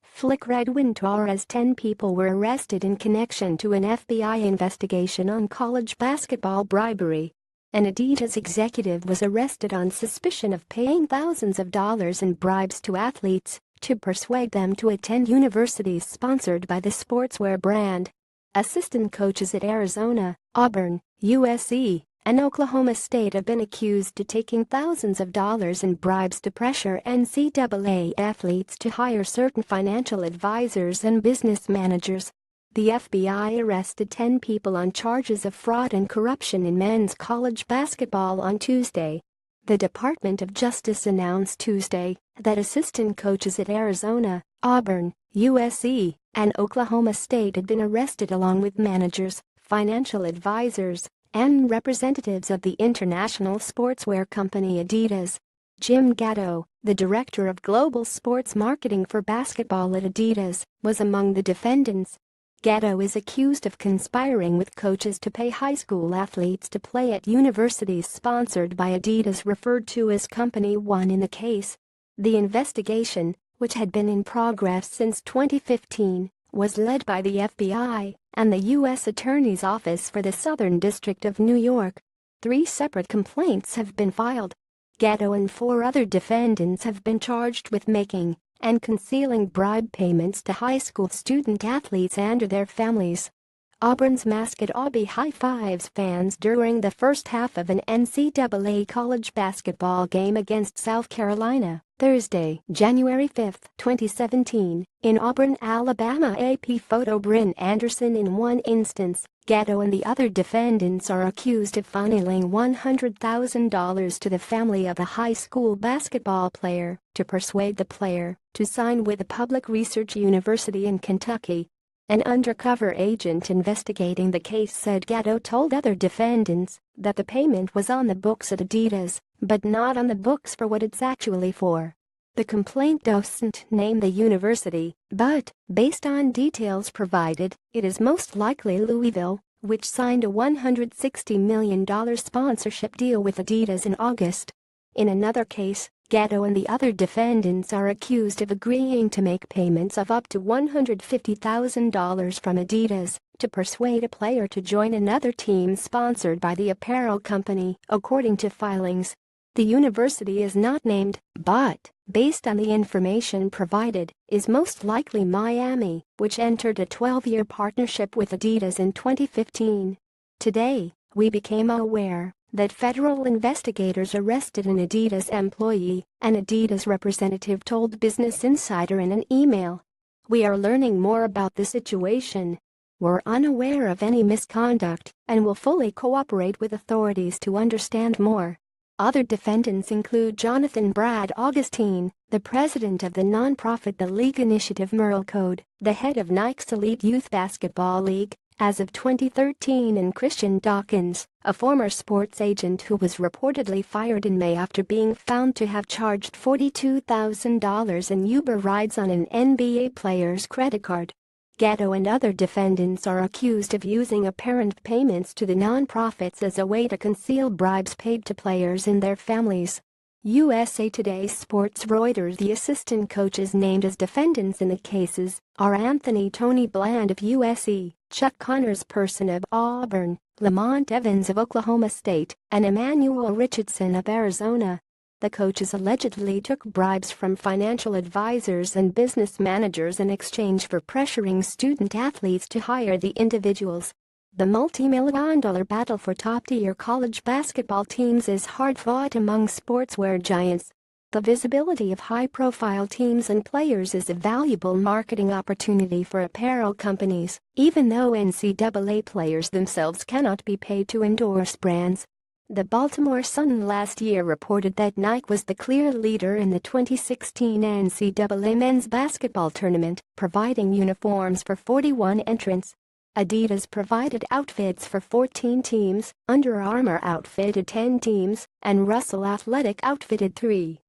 Flick Red Torres. 10 people were arrested in connection to an FBI investigation on college basketball bribery. An Adidas executive was arrested on suspicion of paying thousands of dollars in bribes to athletes to persuade them to attend universities sponsored by the sportswear brand. Assistant coaches at Arizona, Auburn, USC, and Oklahoma State have been accused of taking thousands of dollars in bribes to pressure NCAA athletes to hire certain financial advisors and business managers. The FBI arrested 10 people on charges of fraud and corruption in men's college basketball on Tuesday. The Department of Justice announced Tuesday that assistant coaches at Arizona, Auburn, USC, and Oklahoma State had been arrested along with managers, financial advisors, and representatives of the international sportswear company Adidas. Jim Gatto, the director of global sports marketing for basketball at Adidas, was among the defendants. Gatto is accused of conspiring with coaches to pay high school athletes to play at universities sponsored by Adidas, referred to as Company One in the case. The investigation, which had been in progress since 2015, was led by the FBI and the U.S. Attorney's Office for the Southern District of New York. 3 separate complaints have been filed. Gatto and 4 other defendants have been charged with making and concealing bribe payments to high school student athletes and their families. Auburn's mascot Aubie high-fives fans during the first half of an NCAA college basketball game against South Carolina, Thursday, January 5, 2017, in Auburn, Alabama. AP photo. Bryn Anderson. In one instance, Gatto and the other defendants are accused of funneling $100,000 to the family of a high school basketball player to persuade the player to sign with a public research university in Kentucky. An undercover agent investigating the case said Gatto told other defendants that the payment was on the books at Adidas, but not on the books for what it's actually for. The complaint doesn't name the university, but, based on details provided, it is most likely Louisville, which signed a $160 million sponsorship deal with Adidas in August. In another case, Gatto and the other defendants are accused of agreeing to make payments of up to $150,000 from Adidas to persuade a player to join another team sponsored by the apparel company, according to filings. The university is not named, but, based on the information provided, is most likely Miami, which entered a 12-year partnership with Adidas in 2015. Today, we became aware that federal investigators arrested an Adidas employee, an Adidas representative told Business Insider in an email. We are learning more about the situation. We're unaware of any misconduct and will fully cooperate with authorities to understand more. Other defendants include Jonathan Brad Augustine, the president of the nonprofit The League Initiative Merle Code, the head of Nike's Elite Youth Basketball League, as of 2013, and Christian Dawkins, a former sports agent who was reportedly fired in May after being found to have charged $42,000 in Uber rides on an NBA player's credit card. Gatto and other defendants are accused of using apparent payments to the nonprofits as a way to conceal bribes paid to players and their families. USA Today Sports. Reuters. The assistant coaches named as defendants in the cases are Anthony Tony Bland of USC, Chuck Connors Person of Auburn, Lamont Evans of Oklahoma State, and Emmanuel Richardson of Arizona. The coaches allegedly took bribes from financial advisors and business managers in exchange for pressuring student athletes to hire the individuals. The multi-million-dollar battle for top-tier college basketball teams is hard-fought among sportswear giants. The visibility of high-profile teams and players is a valuable marketing opportunity for apparel companies, even though NCAA players themselves cannot be paid to endorse brands. The Baltimore Sun last year reported that Nike was the clear leader in the 2016 NCAA men's basketball tournament, providing uniforms for 41 entrants. Adidas provided outfits for 14 teams, Under Armour outfitted 10 teams, and Russell Athletic outfitted 3.